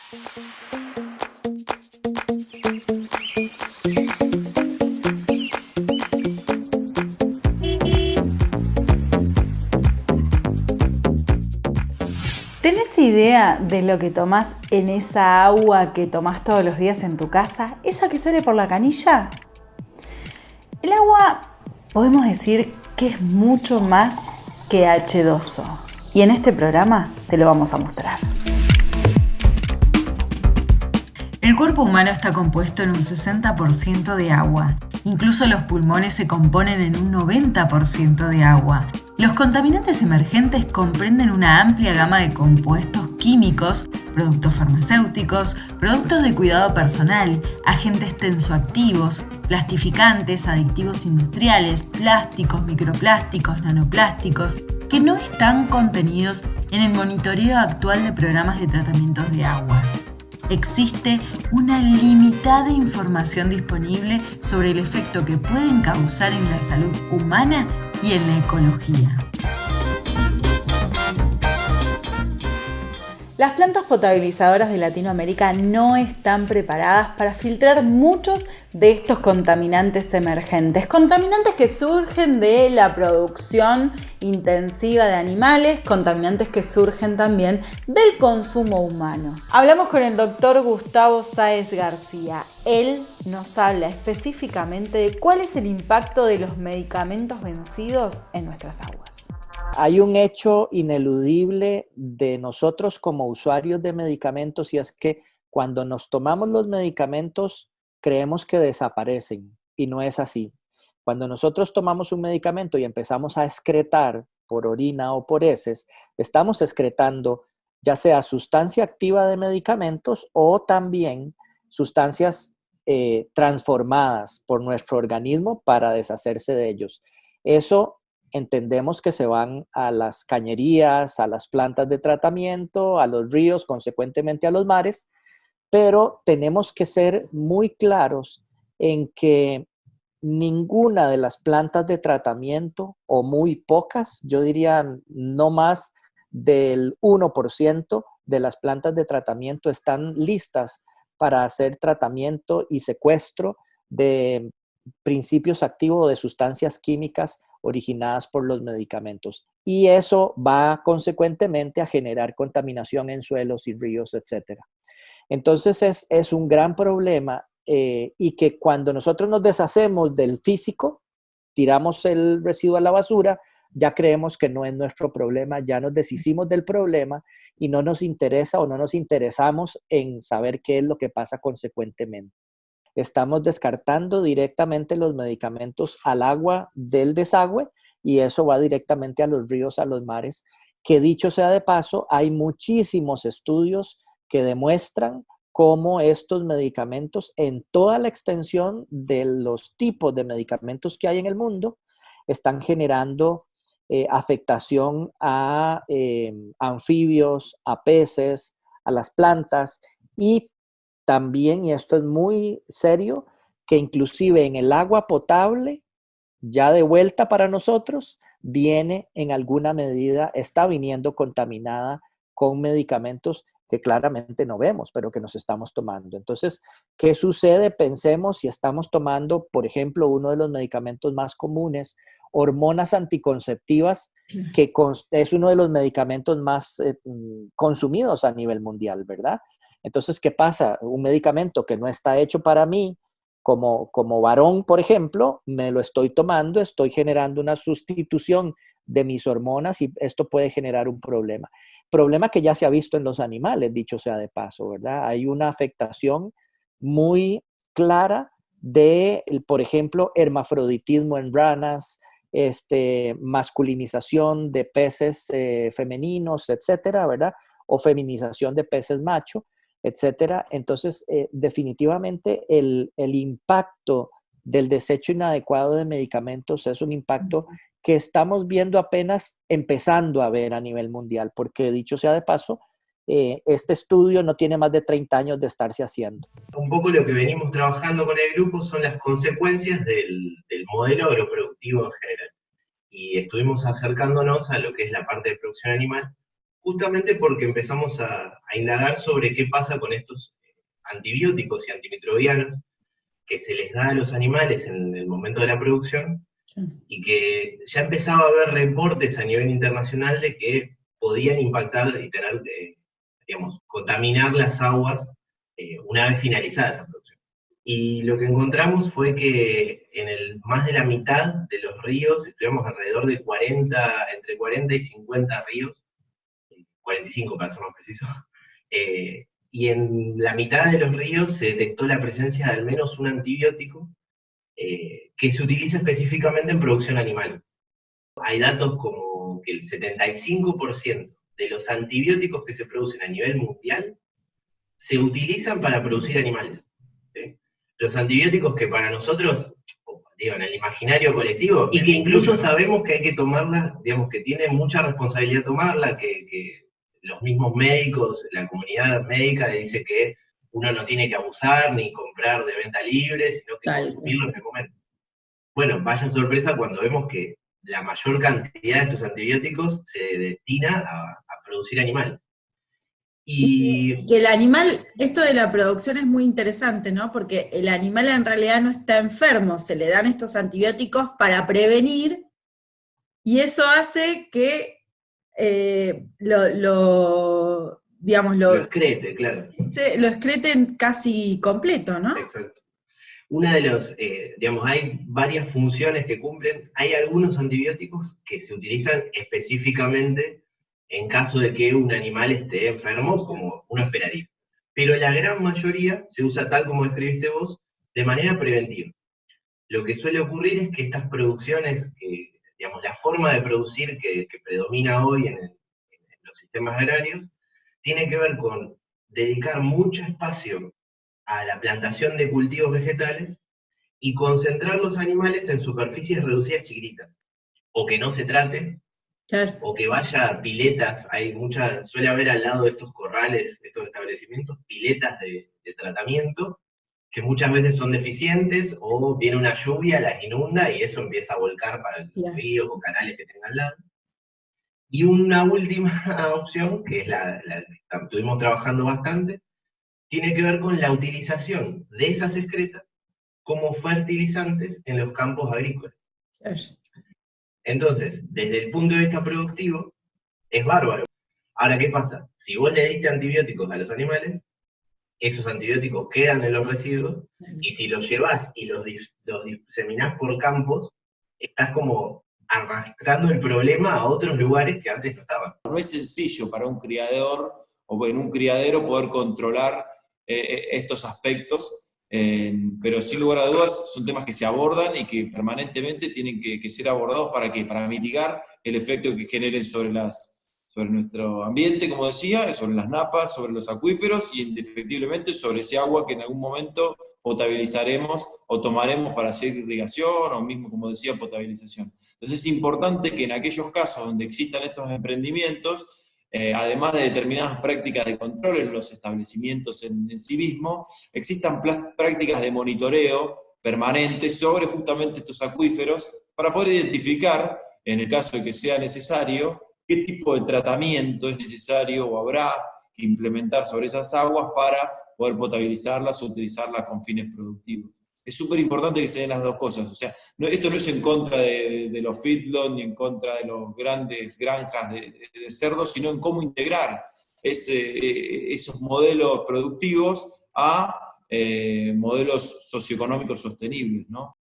¿Tenés idea de lo que tomás en esa agua que tomás todos los días en tu casa? ¿Esa que sale por la canilla? El agua podemos decir que es mucho más que H2O. Y en este programa te lo vamos a mostrar. El cuerpo humano está compuesto en un 60% de agua. Incluso los pulmones se componen en un 90% de agua. Los contaminantes emergentes comprenden una amplia gama de compuestos químicos, productos farmacéuticos, productos de cuidado personal, agentes tensoactivos, plastificantes, aditivos industriales, plásticos, microplásticos, nanoplásticos, que no están contenidos en el monitoreo actual de programas de tratamientos de aguas. Existe una limitada información disponible sobre el efecto que pueden causar en la salud humana y en la ecología. Las plantas potabilizadoras de Latinoamérica no están preparadas para filtrar muchos de estos contaminantes emergentes. Contaminantes que surgen de la producción intensiva de animales, contaminantes que surgen también del consumo humano. Hablamos con el doctor Gustavo Sáez García. Él nos habla específicamente de cuál es el impacto de los medicamentos vencidos en nuestras aguas. Hay un hecho ineludible de nosotros como usuarios de medicamentos y es que cuando nos tomamos los medicamentos creemos que desaparecen y no es así. Cuando nosotros tomamos un medicamento y empezamos a excretar por orina o por heces, estamos excretando ya sea sustancia activa de medicamentos o también sustancias transformadas por nuestro organismo para deshacerse de ellos. Eso entendemos que se van a las cañerías, a las plantas de tratamiento, a los ríos, consecuentemente a los mares, pero tenemos que ser muy claros en que ninguna de las plantas de tratamiento, o muy pocas, yo diría no más del 1% de las plantas de tratamiento están listas para hacer tratamiento y secuestro de principios activos de sustancias químicas originadas por los medicamentos. Y eso va consecuentemente a generar contaminación en suelos y ríos, etc. Entonces es un gran problema y que cuando nosotros nos deshacemos del físico, tiramos el residuo a la basura, ya creemos que no es nuestro problema, ya nos deshicimos del problema y no nos interesa o no nos interesamos en saber qué es lo que pasa consecuentemente. Estamos descartando directamente los medicamentos al agua del desagüe y eso va directamente a los ríos, a los mares, que dicho sea de paso, hay muchísimos estudios que demuestran cómo estos medicamentos en toda la extensión de los tipos de medicamentos que hay en el mundo están generando afectación a anfibios, a peces, a las plantas y también, y esto es muy serio, que inclusive en el agua potable, ya de vuelta para nosotros, viene en alguna medida, está viniendo contaminada con medicamentos que claramente no vemos, pero que nos estamos tomando. Entonces, ¿qué sucede? Pensemos si estamos tomando, por ejemplo, uno de los medicamentos más comunes, hormonas anticonceptivas, que es uno de los medicamentos más consumidos a nivel mundial, ¿verdad? Entonces, ¿qué pasa? Un medicamento que no está hecho para mí, como varón, por ejemplo, me lo estoy tomando, estoy generando una sustitución de mis hormonas y esto puede generar un problema. Problema que ya se ha visto en los animales, dicho sea de paso, ¿verdad? Hay una afectación muy clara de, por ejemplo, hermafroditismo en ranas, masculinización de peces femeninos, etcétera, ¿verdad? O feminización de peces macho, etcétera. Entonces, definitivamente el impacto del desecho inadecuado de medicamentos es un impacto que estamos viendo apenas empezando a ver a nivel mundial, porque dicho sea de paso, este estudio no tiene más de 30 años de estarse haciendo. Un poco lo que venimos trabajando con el grupo son las consecuencias del modelo agroproductivo en general. Y estuvimos acercándonos a lo que es la parte de producción animal, justamente porque empezamos a indagar sobre qué pasa con estos antibióticos y antimicrobianos que se les da a los animales en el momento de la producción, y que ya empezaba a haber reportes a nivel internacional de que podían impactar y tener, digamos, contaminar las aguas una vez finalizada esa producción. Y lo que encontramos fue que más de la mitad de los ríos, estuvimos alrededor de entre 40 y 50 ríos, 45 para ser más preciso, y en la mitad de los ríos se detectó la presencia de al menos un antibiótico que se utiliza específicamente en producción animal. Hay datos como que el 75% de los antibióticos que se producen a nivel mundial se utilizan para producir animales. ¿Sí? Los antibióticos que para nosotros, digo, en el imaginario colectivo, y que incluso sabemos que hay que tomarla, digamos, que tiene mucha responsabilidad tomarla, que los mismos médicos, la comunidad médica le dice que uno no tiene que abusar ni comprar de venta libre, sino que consumirlo en el momento. Bueno, vaya sorpresa cuando vemos que la mayor cantidad de estos antibióticos se destina a producir animales. Y que el animal, esto de la producción es muy interesante, ¿no? Porque el animal en realidad no está enfermo, se le dan estos antibióticos para prevenir, y eso hace que lo excrete, claro. Lo excreten casi completo, ¿no? Exacto. Una de los, digamos, hay varias funciones que cumplen. Hay algunos antibióticos que se utilizan específicamente en caso de que un animal esté enfermo, como uno esperaría. Pero la gran mayoría se usa, tal como describiste vos, de manera preventiva. Lo que suele ocurrir es que estas producciones, digamos, la forma de producir que predomina hoy en los sistemas agrarios, tiene que ver con dedicar mucho espacio a la plantación de cultivos vegetales y concentrar los animales en superficies reducidas chiquititas. O que no se trate, claro, o que vaya a piletas, suele haber al lado de estos corrales, de estos establecimientos, piletas de tratamiento, que muchas veces son deficientes, o viene una lluvia, las inunda, y eso empieza a volcar para los ríos o canales que tengan al lado. Y una última opción, que es la que estuvimos trabajando bastante, tiene que ver con la utilización de esas excretas como fertilizantes en los campos agrícolas. Entonces, desde el punto de vista productivo, es bárbaro. Ahora, ¿qué pasa? Si vos le diste antibióticos a los animales, esos antibióticos quedan en los residuos, y si los llevás y los diseminás por campos, estás como arrastrando el problema a otros lugares que antes no estaban. No es sencillo para un criador o en un criadero poder controlar estos aspectos, pero sin lugar a dudas son temas que se abordan y que permanentemente tienen que ser abordados para mitigar el efecto que generen sobre nuestro ambiente, como decía, sobre las napas, sobre los acuíferos y indefectiblemente sobre ese agua que en algún momento potabilizaremos o tomaremos para hacer irrigación o mismo, como decía, potabilización. Entonces es importante que en aquellos casos donde existan estos emprendimientos, además de determinadas prácticas de control en los establecimientos en sí mismo, existan prácticas de monitoreo permanente sobre justamente estos acuíferos para poder identificar, en el caso de que sea necesario, qué tipo de tratamiento es necesario o habrá que implementar sobre esas aguas para poder potabilizarlas o utilizarlas con fines productivos. Es súper importante que se den las dos cosas. O sea, esto no es en contra de los feedlots ni en contra de los grandes granjas de cerdos, sino en cómo integrar esos modelos productivos a modelos socioeconómicos sostenibles, ¿no?